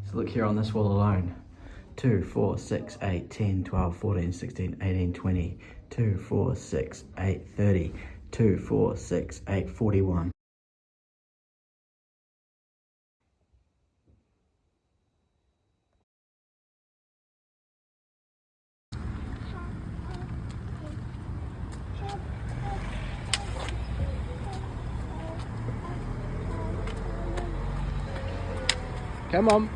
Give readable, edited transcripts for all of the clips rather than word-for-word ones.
So look here on this wall alone. 2, 4, 6, 8, 10, 12, 14, 16, 18, 20. 2, 4, 6, 8, 30. 2, 4, 6, 8, 41. Come on.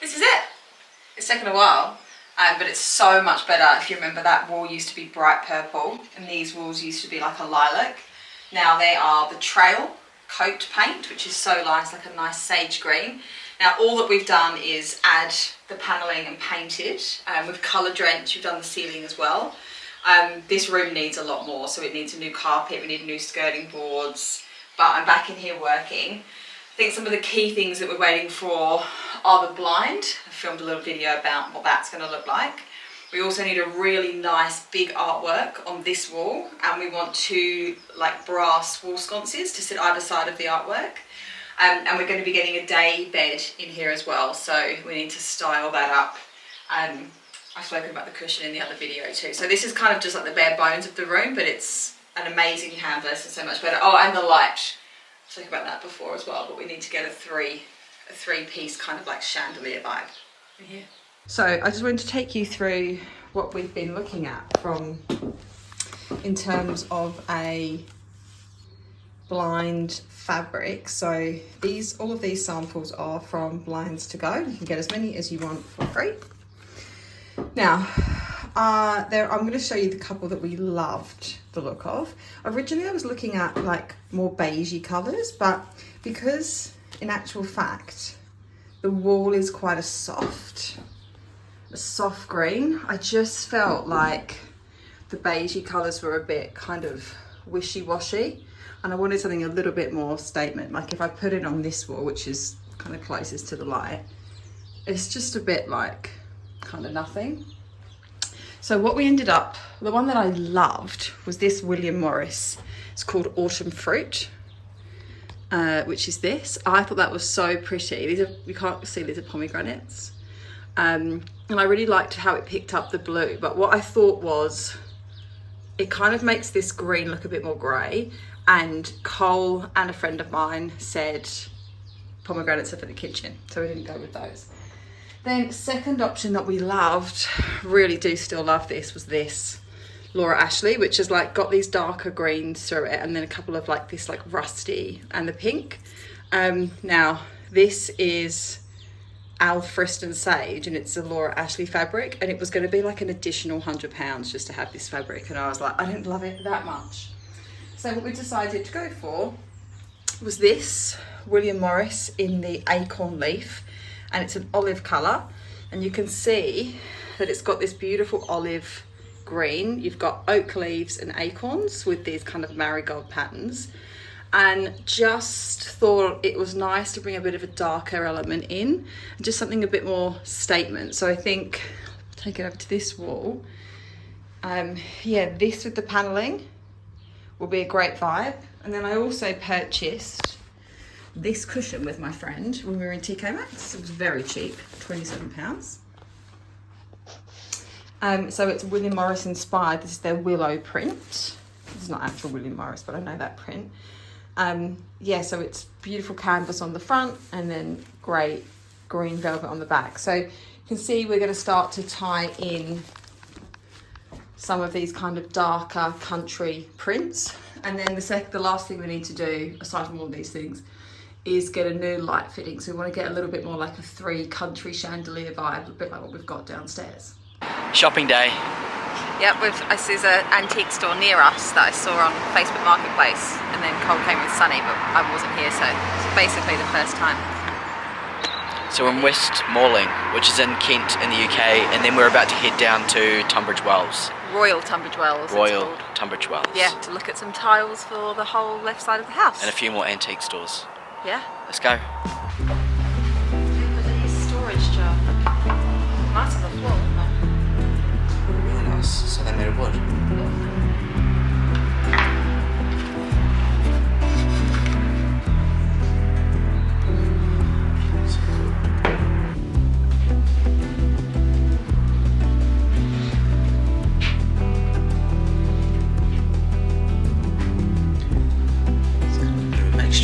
This is it. It's taken a while, but it's so much better. If you remember, that wall used to be bright purple and these walls used to be like a lilac. Now they are the trail coat paint, which is so nice, like a nice sage green. Now all that we've done is add the panelling and paint it. With colour drench, we've done the ceiling as well. This room needs a lot more, so it needs a new carpet, we need new skirting boards, but I'm back in here working. I think some of the key things that we're waiting for are the blind. I filmed a little video about what that's going to look like. We also need a really nice big artwork on this wall, and we want two like brass wall sconces to sit either side of the artwork. And we're going to be getting a day bed in here as well, so we need to style that up. I've spoken about the cushion in the other video too. So this is kind of just like the bare bones of the room, but it's an amazing canvas and so much better. Oh, and the light. I've spoken about that before as well, but we need to get a three-piece kind of like chandelier vibe in here. So I just wanted to take you through what we've been looking at in terms of a blind fabric. So all of these samples are from Blinds to Go. You can get as many as you want for free. Now, I'm going to show you the couple that we loved the look of. Originally I was looking at like more beigey colours, but because in actual fact the wall is quite a soft green, I just felt like the beigey colours were a bit kind of wishy-washy, and I wanted something a little bit more statement. Like if I put it on this wall, which is kind of closest to the light, it's just a bit like kind of nothing. So what we ended up, the one that I loved was this William Morris. It's called Autumn Fruit, which is this. I thought that was so pretty. These are, you can't see, these are pomegranates. And I really liked how it picked up the blue. But what I thought was, it kind of makes this green look a bit more grey. And Cole and a friend of mine said pomegranates are for the kitchen, so we didn't go with those. Then second option that we loved, really do still love this, was this Laura Ashley, which has like got these darker greens through it, and then a couple of like this like rusty and the pink. Now this is Alfrist and Sage, and it's a Laura Ashley fabric, and it was going to be like an additional £100 just to have this fabric, and I was like, I didn't love it that much. So what we decided to go for was this William Morris in the acorn leaf, and it's an olive colour, and you can see that it's got this beautiful olive green. You've got oak leaves and acorns with these kind of marigold patterns, and just thought it was nice to bring a bit of a darker element in, just something a bit more statement. So I think I'll take it over to this wall. Yeah, this with the panelling will be a great vibe. And then I also purchased this cushion with my friend when we were in TK Maxx. It was very cheap, £27. So it's William Morris inspired. This is their willow print. This is not actual William Morris, but I know that print. Yeah, so it's beautiful canvas on the front and then great green velvet on the back. So you can see we're going to start to tie in some of these kind of darker country prints. And then the last thing we need to do, aside from all these things, is get a new light fitting. So we want to get a little bit more like a 3 country chandelier vibe, a bit like what we've got downstairs. Shopping day. Yep, there's an antique store near us that I saw on Facebook Marketplace, and then Cole came with Sunny, but I wasn't here, so it's basically the first time. So we're in West Malling, which is in Kent in the UK, and then we're about to head down to Tunbridge Wells. Royal Tunbridge Wells. Royal Tunbridge Wells. Yeah, to look at some tiles for the whole left side of the house. And a few more antique stores. Yeah. Let's go. Storage jar. Nice on the floor, isn't it? Really nice. So they made of wood.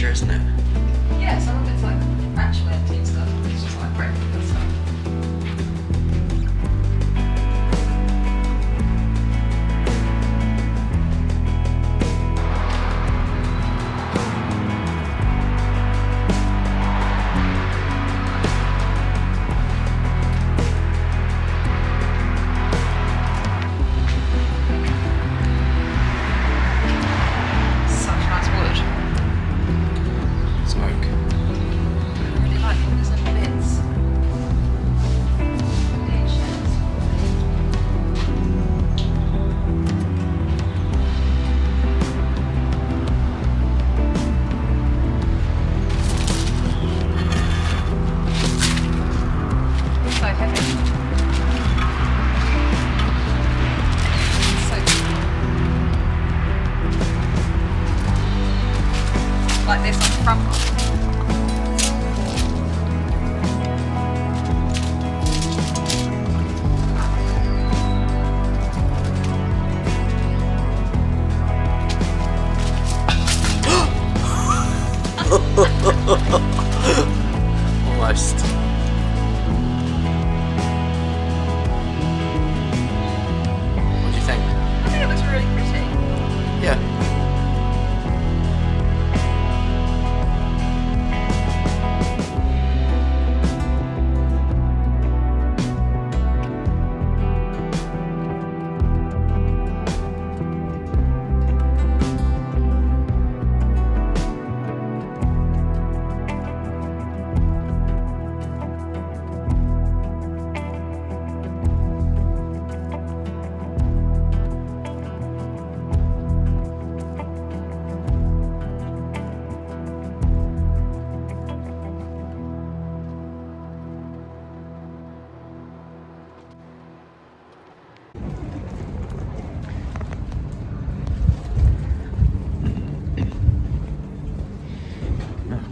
Isn't it? Yeah, some of it's like actually antique stuff, it's just like replica stuff. Like this on the front one. Almost. What do you think? I think it looks really pretty. Yeah.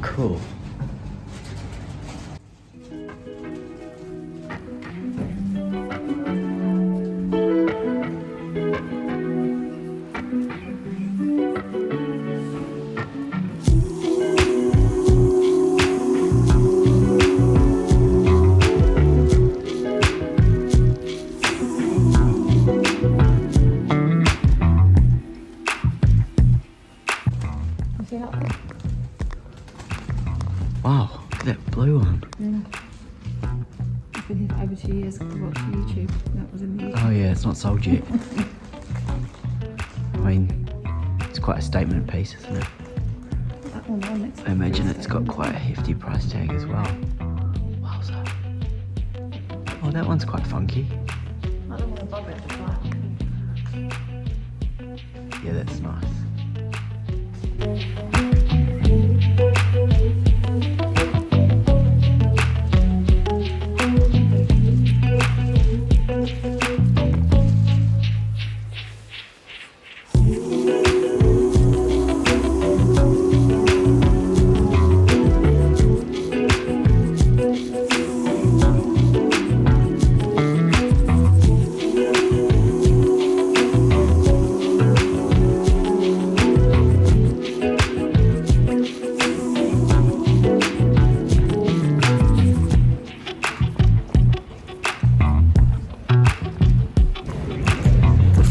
Cool. Wow, look at that blue one. Yeah. I've been here for over 2 years because I watched YouTube. That was in the UK. Oh yeah, it's not sold yet. I mean, it's quite a statement piece, isn't it? That one there next to I imagine it's got quite a hefty price tag as well. Wowza. Oh, that one's quite funky. I don't want to bother it, but Yeah, that's nice.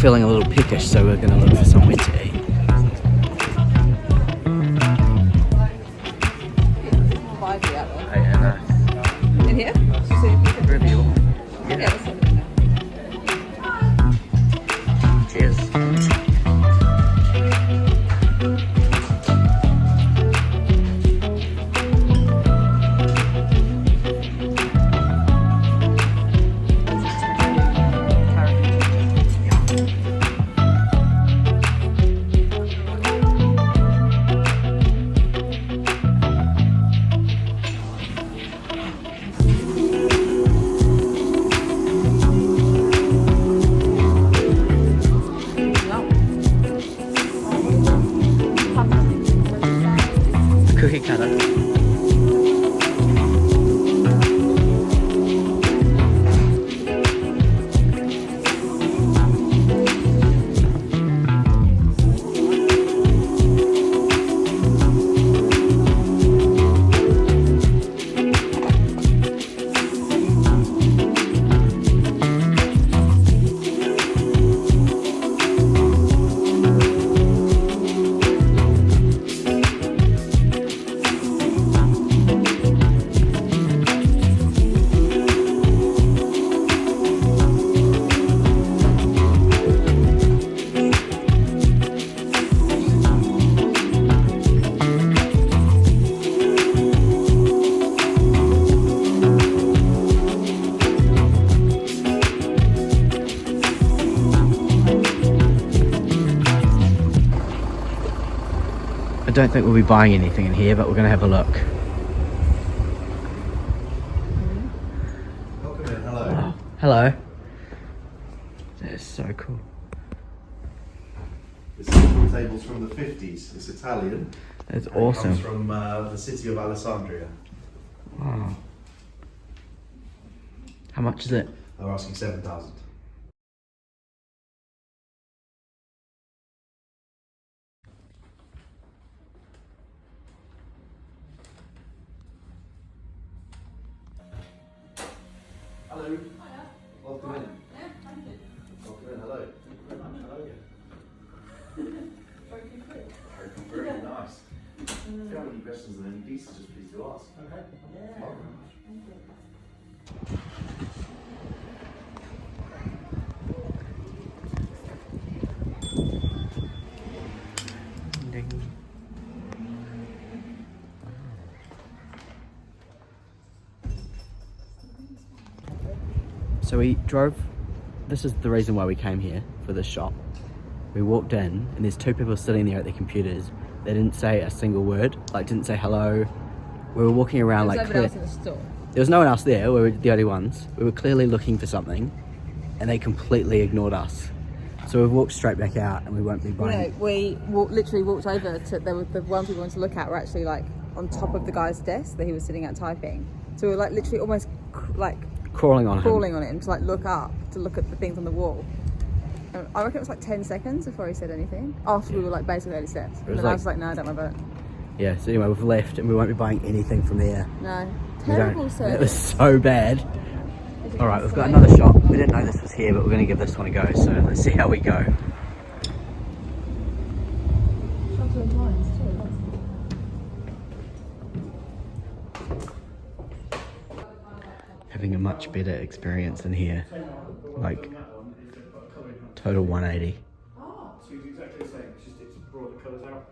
Feeling a little peckish, so we're going to look for somewhere to eat. Hey, nice. in here? Wherever you want. Yeah, let's have it in there. Cheers. Hannah. I don't think we'll be buying anything in here, but we're going to have a look. Welcome in, hello. Oh, hello. That is so cool. This table's from the 50s. It's Italian. That's and awesome. It comes from the city of Alessandria. Wow. How much is it? They're asking 7,000. Hello. Hiya. Welcome in. Yeah, thank you. Welcome in. Hello. Thank you very much. Hello again. Very nice. If you have any questions or any pieces, just please do ask. Okay. Yeah. Welcome. Thank you. Ding. So we drove, this is the reason why we came here, for this shop. We walked in and there's two people sitting there at their computers. They didn't say a single word, like didn't say hello. We were walking around like Nobody else in the store. there was no one else there, we were the only ones. We were clearly looking for something and they completely ignored us. So we walked straight back out and we won't be buying. No, we literally walked over to, there were the ones we wanted to look at were actually like on top of the guy's desk that he was sitting at typing. So we were like literally almost like Crawling on him to like look up, to look at the things on the wall. And I reckon it was like 10 seconds before he said anything. After we were like basically at his desk. And then I was like, no, don't worry about it. Yeah, so anyway, we've left and we won't be buying anything from there. No. We Terrible don't. service. It was so bad. Alright, we've got another shop. We didn't know this was here, but we're going to give this one a go, so let's see how we go. Having a much better experience in here. Like, total 180. So it's exactly the same, it's just it's brought the colours out.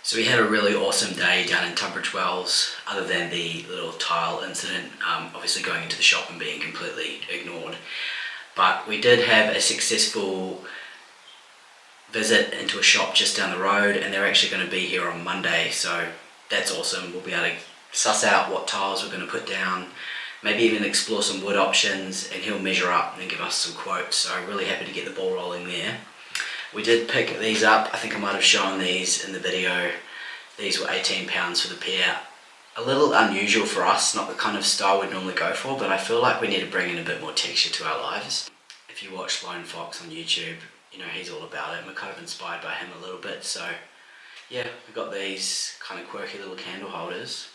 So we had a really awesome day down in Tunbridge Wells, other than the little tile incident, obviously going into the shop and being completely ignored. But we did have a successful visit into a shop just down the road, and they're actually going to be here on Monday, so that's awesome. We'll be able to suss out what tiles we're going to put down, maybe even explore some wood options, and he'll measure up and give us some quotes, so I'm really happy to get the ball rolling there. We did pick these up. I think I might have shown these in the video. These were £18 for the pair. A little unusual for us, not the kind of style we'd normally go for, but I feel like we need to bring in a bit more texture to our lives. If you watch Lone Fox on YouTube, you know he's all about it, and we're kind of inspired by him a little bit, so yeah, we got these kind of quirky little candle holders.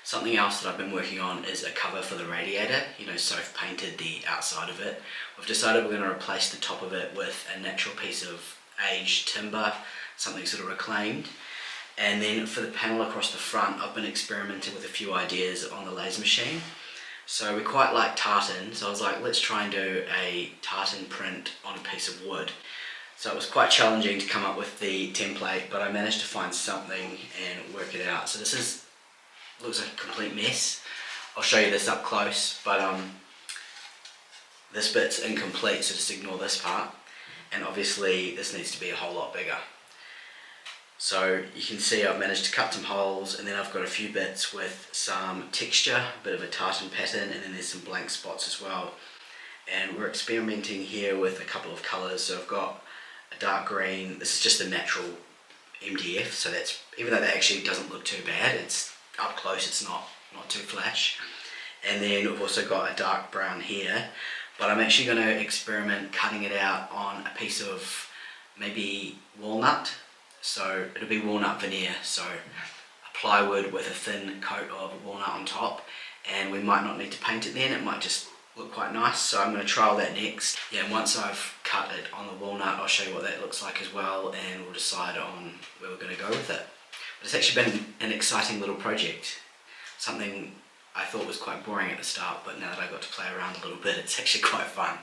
Something else that I've been working on is a cover for the radiator. You know, Soph painted the outside of it. We've decided we're going to replace the top of it with a natural piece of aged timber, something sort of reclaimed. And then for the panel across the front, I've been experimenting with a few ideas on the laser machine. So we quite like tartan, so I was like, let's try and do a tartan print on a piece of wood. So it was quite challenging to come up with the template, but I managed to find something and work it out. So this is looks like a complete mess. I'll show you this up close, but this bit's incomplete, so just ignore this part. And obviously this needs to be a whole lot bigger. So you can see I've managed to cut some holes, and then I've got a few bits with some texture, a bit of a tartan pattern, and then there's some blank spots as well. and we're experimenting here with a couple of colours. So I've got a dark green. This is just a natural MDF, so that's, even though that actually doesn't look too bad, it's up close, it's not too flash. And then we've also got a dark brown here, but I'm actually going to experiment cutting it out on a piece of maybe walnut. So it'll be walnut veneer, so a plywood with a thin coat of walnut on top, and we might not need to paint it then, it might just look quite nice. So I'm going to trial that next. Yeah, and once I've cut it on the walnut, I'll show you what that looks like as well, and we'll decide on where we're going to go with it. But it's actually been an exciting little project, something I thought was quite boring at the start, but now that I got to play around a little bit, it's actually quite fun.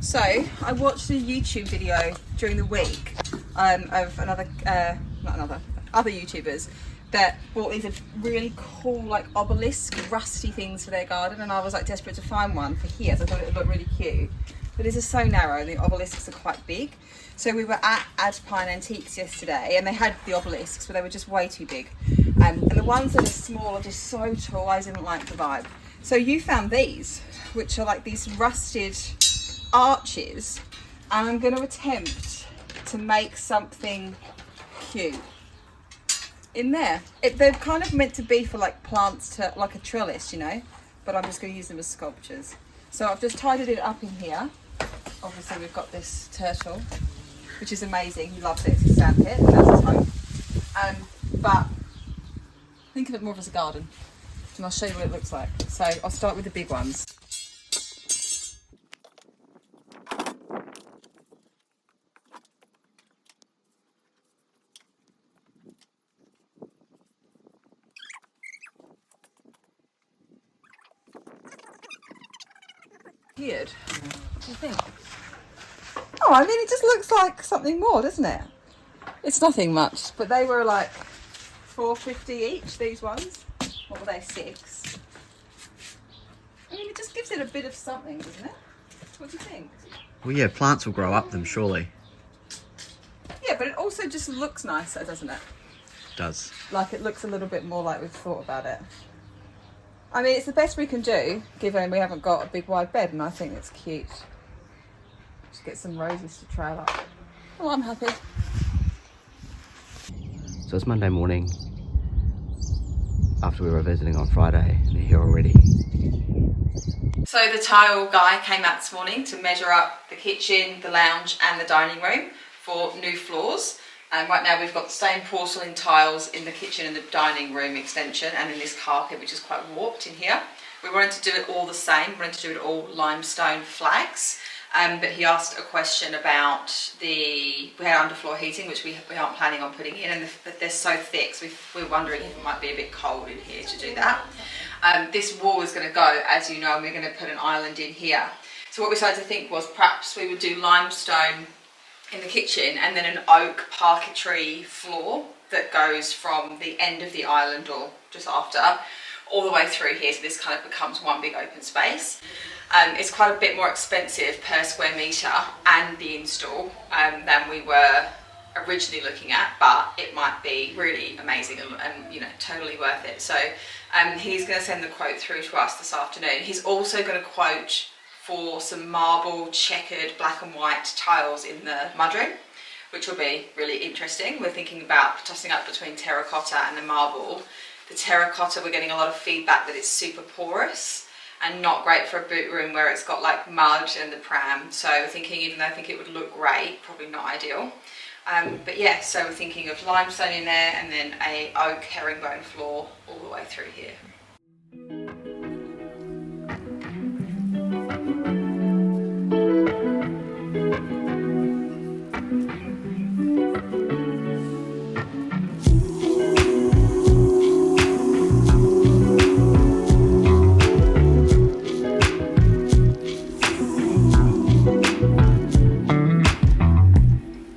So I watched a YouTube video during the week of other YouTubers that bought these really cool like obelisk rusty things for their garden, and I was like desperate to find one for here, so I thought it would look really cute. But this is so narrow, the obelisks are quite big. So we were at Alpine Antiques yesterday, and they had the obelisks, but they were just way too big. And the ones that are small are just so tall, I didn't like the vibe. So you found these, which are like these rusted arches, and I'm going to attempt to make something cute in there. They're kind of meant to be for like plants, to like a trellis, you know, but I'm just going to use them as sculptures. So I've just tidied it up in here. Obviously we've got this turtle, which is amazing. He loves it. It's his sandpit, and that's his home. But think of it more as a garden, and I'll show you what it looks like. So I'll start with the big ones. Weird. What do you think? Oh, I mean, it just looks like something more, doesn't it? It's nothing much, but they were like $4.50 each, these ones. What were they, 6? I mean, it just gives it a bit of something, doesn't it? What do you think? Well, yeah, plants will grow up them, surely. Yeah, but it also just looks nicer, doesn't it? It does. Like, it looks a little bit more like we've thought about it. I mean, it's the best we can do, given we haven't got a big wide bed, and I think it's cute. Just get some roses to trail up. Oh, I'm happy. So it's Monday morning, after we were visiting on Friday, and they're here already. So the tile guy came out this morning to measure up the kitchen, the lounge and the dining room for new floors. And right now we've got the same porcelain tiles in the kitchen and the dining room extension, and in this carpet, which is quite warped in here. We wanted to do it all the same. We wanted to do it all limestone flags. But he asked a question about we had underfloor heating, which we aren't planning on putting in, and they're so thick, so we're wondering if it might be a bit cold in here to do that. This wall is going to go, as you know, and we're going to put an island in here. So what we decided to think was perhaps we would do limestone in the kitchen and then an oak parquetry floor that goes from the end of the island, or just after, all the way through here, so this kind of becomes one big open space. It's quite a bit more expensive per square metre and the install than we were originally looking at, but it might be really amazing and you know, totally worth it. So he's going to send the quote through to us this afternoon. He's also going to quote for some marble checkered black and white tiles in the mudroom, which will be really interesting. We're thinking about tossing up between terracotta and the marble. The terracotta, we're getting a lot of feedback that it's super porous and not great for a boot room where it's got like mud and the pram. So we're thinking, even though I think it would look great, probably not ideal. But yeah, so we're thinking of limestone in there and then a oak herringbone floor all the way through here.